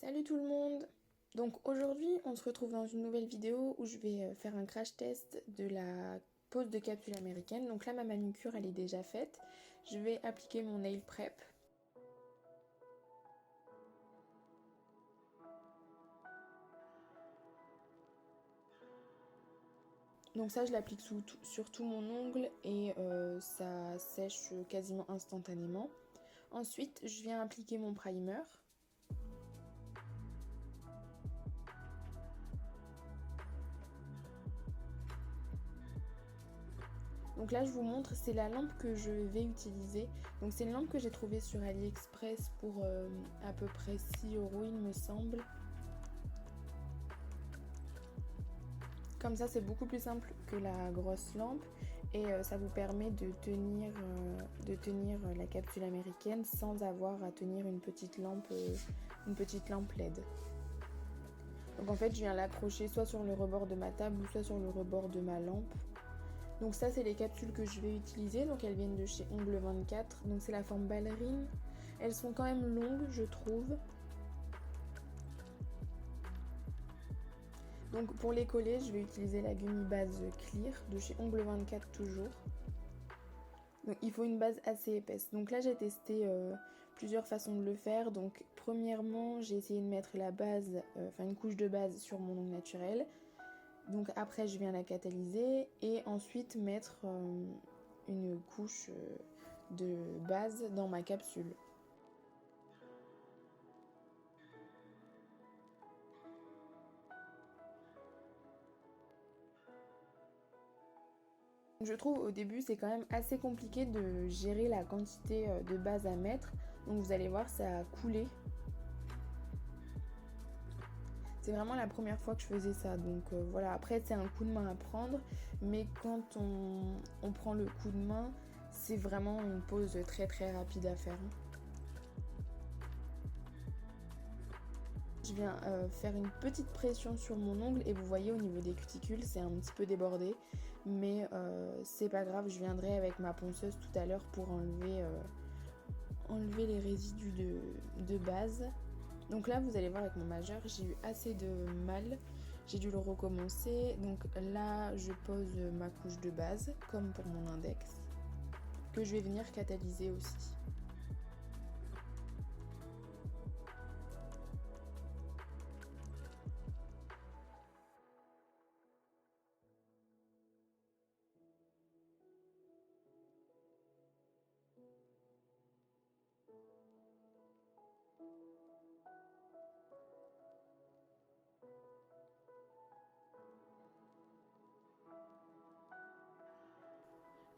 Salut tout le monde! Donc aujourd'hui on se retrouve dans une nouvelle vidéo où je vais faire un crash test de la pose de capsule américaine. Donc là ma manucure elle est déjà faite. Je vais appliquer mon nail prep. Donc ça je l'applique sur tout mon ongle et ça sèche quasiment instantanément. Ensuite je viens appliquer mon primer. Donc là je vous montre, c'est la lampe que je vais utiliser. Donc c'est une lampe que j'ai trouvée sur AliExpress pour à peu près 6 € il me semble. Comme ça c'est beaucoup plus simple que la grosse lampe et ça vous permet de tenir la capsule américaine sans avoir à tenir une petite lampe LED. Donc en fait je viens l'accrocher soit sur le rebord de ma table ou soit sur le rebord de ma lampe. Donc ça c'est les capsules que je vais utiliser, donc elles viennent de chez Ongle 24, donc c'est la forme ballerine. Elles sont quand même longues je trouve. Donc pour les coller je vais utiliser la gummy base clear de chez Ongle 24 toujours. Donc il faut une base assez épaisse. Donc là j'ai testé plusieurs façons de le faire. Donc premièrement j'ai essayé de mettre la base, une couche de base sur mon ongle naturel. Donc après je viens la catalyser et ensuite mettre une couche de base dans ma capsule. Je trouve au début c'est quand même assez compliqué de gérer la quantité de base à mettre. Donc vous allez voir ça a coulé. C'est vraiment la première fois que je faisais ça, donc voilà, après c'est un coup de main à prendre, mais quand on prend le coup de main, c'est vraiment une pose très très rapide à faire. Je viens faire une petite pression sur mon ongle et vous voyez au niveau des cuticules c'est un petit peu débordé, mais c'est pas grave, je viendrai avec ma ponceuse tout à l'heure pour enlever les résidus de base. Donc là vous allez voir avec mon majeur j'ai eu assez de mal, j'ai dû le recommencer. Donc là je pose ma couche de base comme pour mon index que je vais venir catalyser aussi.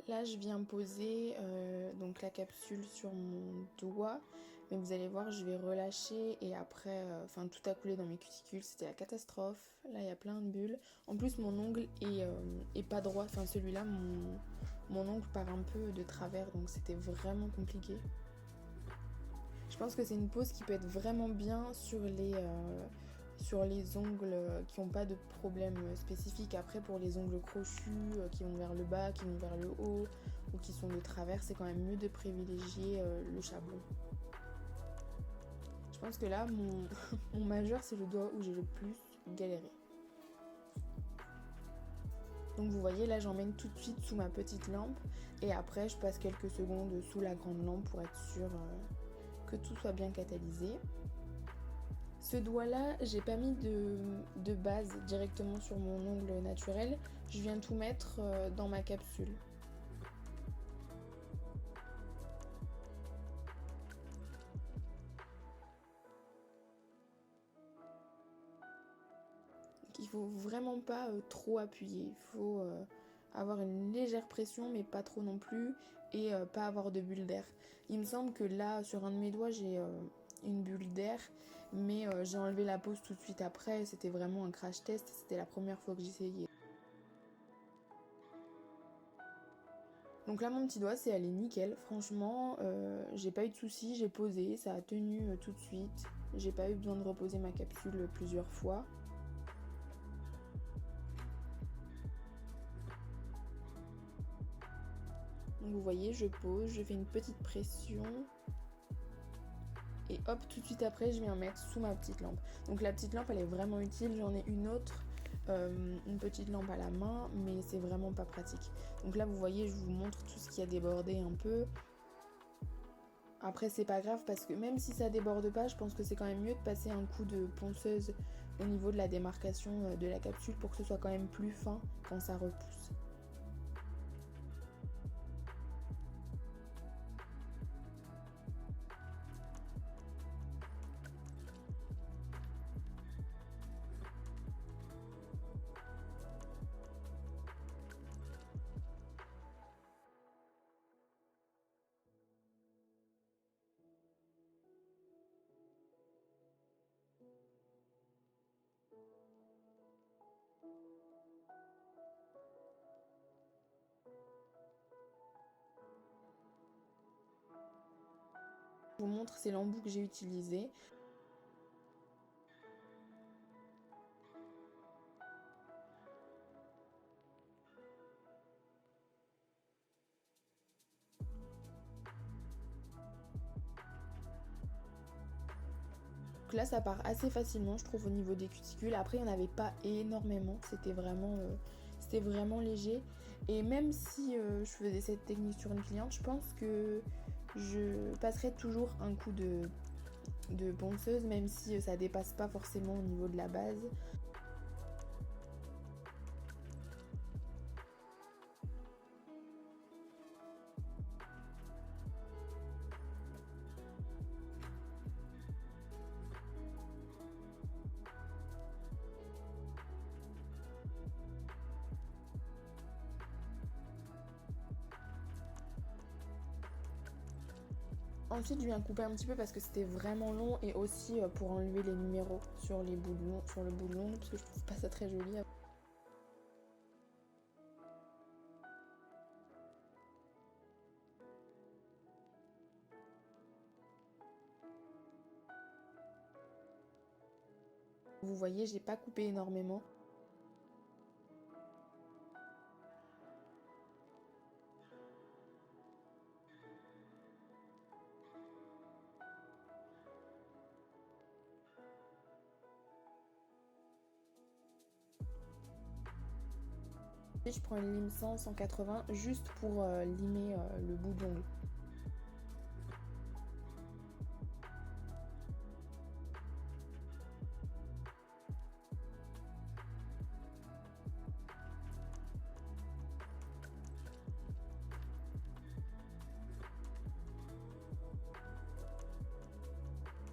Là je viens poser donc la capsule sur mon doigt, mais vous allez voir je vais relâcher et après tout a coulé dans mes cuticules, c'était la catastrophe. Là il y a plein de bulles. En plus mon ongle est pas droit, enfin celui-là mon ongle part un peu de travers, donc c'était vraiment compliqué. Je pense que c'est une pose qui peut être vraiment bien sur les ongles qui n'ont pas de problème spécifique. Après pour les ongles crochus qui vont vers le bas, qui vont vers le haut ou qui sont de travers, c'est quand même mieux de privilégier le chablon. Je pense que là mon majeur c'est le doigt où j'ai le plus galéré. Donc vous voyez là j'emmène tout de suite sous ma petite lampe et après je passe quelques secondes sous la grande lampe pour être sûre que tout soit bien catalysé. Ce doigt là j'ai pas mis de base directement sur mon ongle naturel, je viens tout mettre dans ma capsule. Donc, il faut vraiment pas trop appuyer, il faut avoir une légère pression mais pas trop non plus et pas avoir de bulle d'air. Il me semble que là sur un de mes doigts j'ai une bulle d'air, mais j'ai enlevé la pose tout de suite après, c'était vraiment un crash test, c'était la première fois que j'essayais. Donc là mon petit doigt c'est allé nickel, franchement j'ai pas eu de soucis, j'ai posé, ça a tenu tout de suite, j'ai pas eu besoin de reposer ma capsule plusieurs fois. Donc vous voyez je pose, je fais une petite pression. et hop, tout de suite après je viens mettre sous ma petite lampe. Donc la petite lampe elle est vraiment utile, j'en ai une autre, une petite lampe à la main, mais c'est vraiment pas pratique. Donc là vous voyez, je vous montre tout ce qui a débordé un peu. Après c'est pas grave parce que même si ça déborde pas, je pense que c'est quand même mieux de passer un coup de ponceuse au niveau de la démarcation de la capsule pour que ce soit quand même plus fin quand ça repousse. Je vous montre ces l'embout que j'ai utilisé. Donc là ça part assez facilement je trouve au niveau des cuticules. Après il n'y en avait pas énormément, c'était vraiment léger. Et même si je faisais cette technique sur une cliente, je pense que je passerai toujours un coup de ponceuse, même si ça dépasse pas forcément au niveau de la base. Ensuite, je viens couper un petit peu parce que c'était vraiment long et aussi pour enlever les numéros sur les bouts de long, sur le bout de l'ongle parce que je trouve pas ça très joli. Vous voyez, j'ai pas coupé énormément. Je prends une lime 180 juste pour limer le bout d'ongle.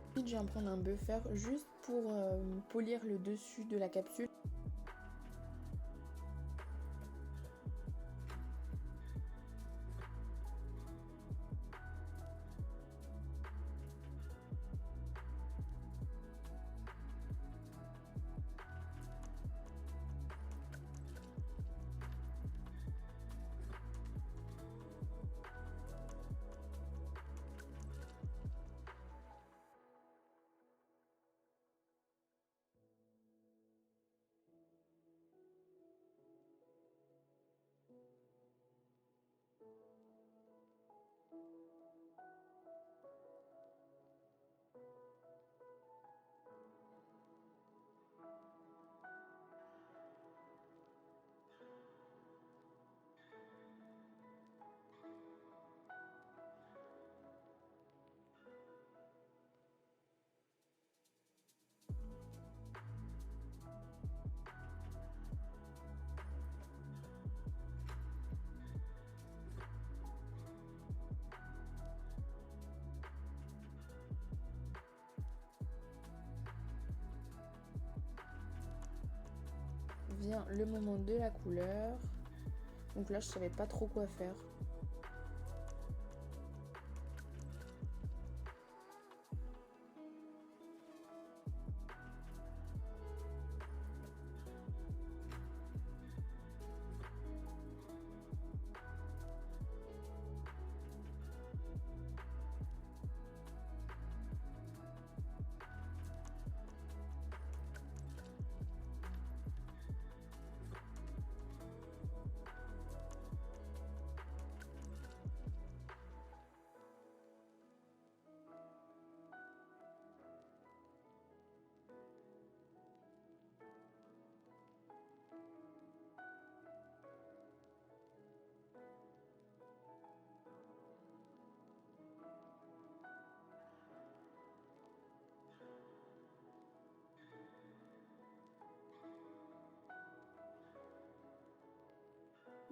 Ensuite, je viens prendre un buffer juste pour polir le dessus de la capsule. Vient le moment de la couleur. Donc là, je savais pas trop quoi faire.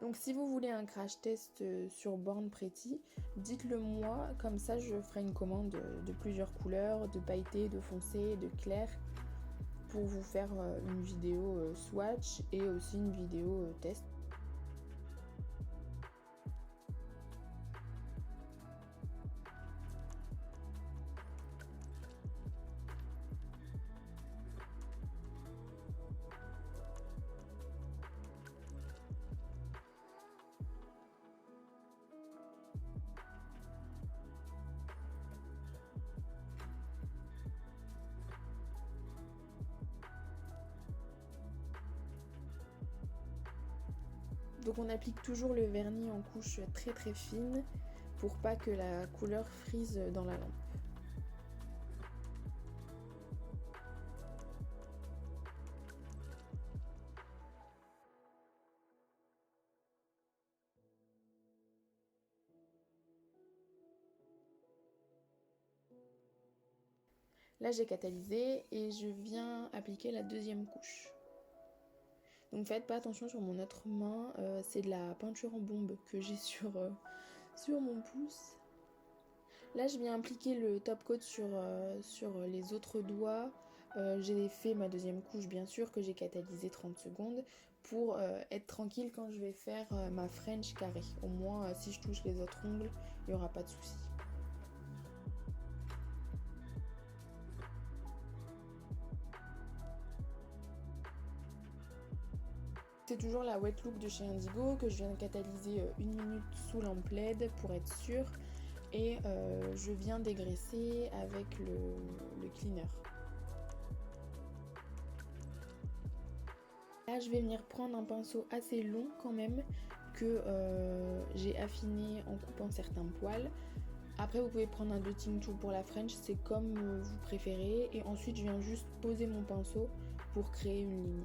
Donc si vous voulez un crash test sur Born Pretty, dites-le moi, comme ça je ferai une commande de plusieurs couleurs, de pailleté, de foncé, de clair, pour vous faire une vidéo swatch et aussi une vidéo test. Donc on applique toujours le vernis en couche très très fine pour pas que la couleur frise dans la lampe. Là j'ai catalysé et je viens appliquer la deuxième couche. Donc faites pas attention sur mon autre main, c'est de la peinture en bombe que j'ai sur mon pouce. Là je viens appliquer le top coat sur les autres doigts. J'ai fait ma deuxième couche bien sûr que j'ai catalysé 30 secondes pour être tranquille quand je vais faire ma French carré. Au moins si je touche les autres ongles, il n'y aura pas de souci. C'est toujours la wet look de chez Indigo que je viens de catalyser 1 minute sous lampe LED pour être sûre. Et je viens dégraisser avec le cleaner. Là je vais venir prendre un pinceau assez long quand même que j'ai affiné en coupant certains poils. Après vous pouvez prendre un dotting tool pour la French, c'est comme vous préférez. Et ensuite je viens juste poser mon pinceau pour créer une ligne.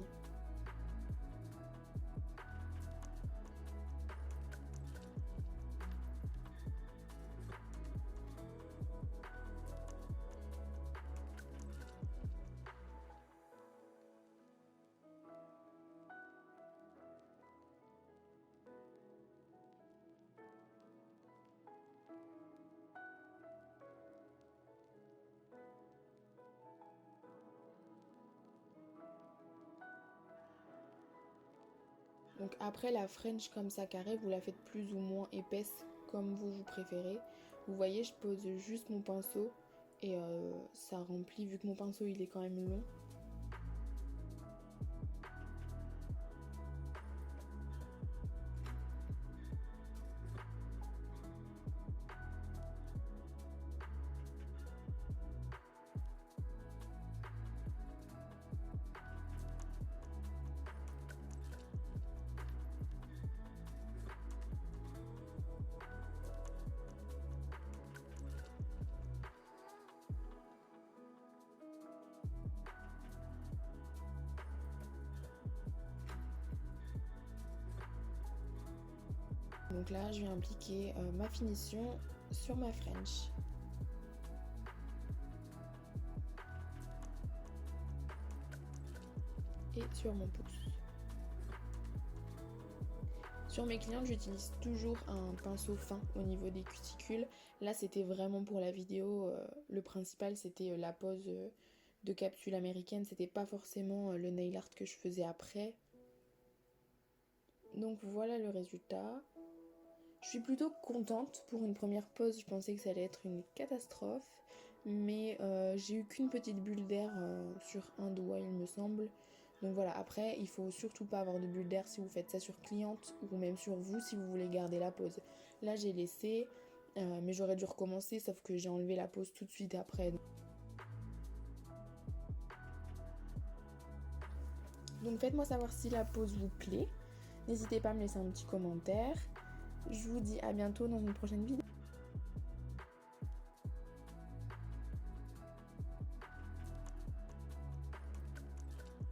Donc après la French comme ça carré, vous la faites plus ou moins épaisse comme vous préférez. Vous voyez, je pose juste mon pinceau et ça remplit vu que mon pinceau il est quand même long. Donc là, je vais appliquer ma finition sur ma French. Et sur mon pouce. Sur mes clientes, j'utilise toujours un pinceau fin au niveau des cuticules. Là, c'était vraiment pour la vidéo. Le principal, c'était la pose de capsule américaine. C'était pas forcément le nail art que je faisais après. Donc voilà le résultat. Je suis plutôt contente pour une première pose. Je pensais que ça allait être une catastrophe. Mais j'ai eu qu'une petite bulle d'air sur un doigt, il me semble. Donc voilà, après, il faut surtout pas avoir de bulle d'air si vous faites ça sur cliente ou même sur vous si vous voulez garder la pose. Là, j'ai laissé, mais j'aurais dû recommencer, sauf que j'ai enlevé la pose tout de suite après. Donc faites-moi savoir si la pose vous plaît. N'hésitez pas à me laisser un petit commentaire. Je vous dis à bientôt dans une prochaine vidéo.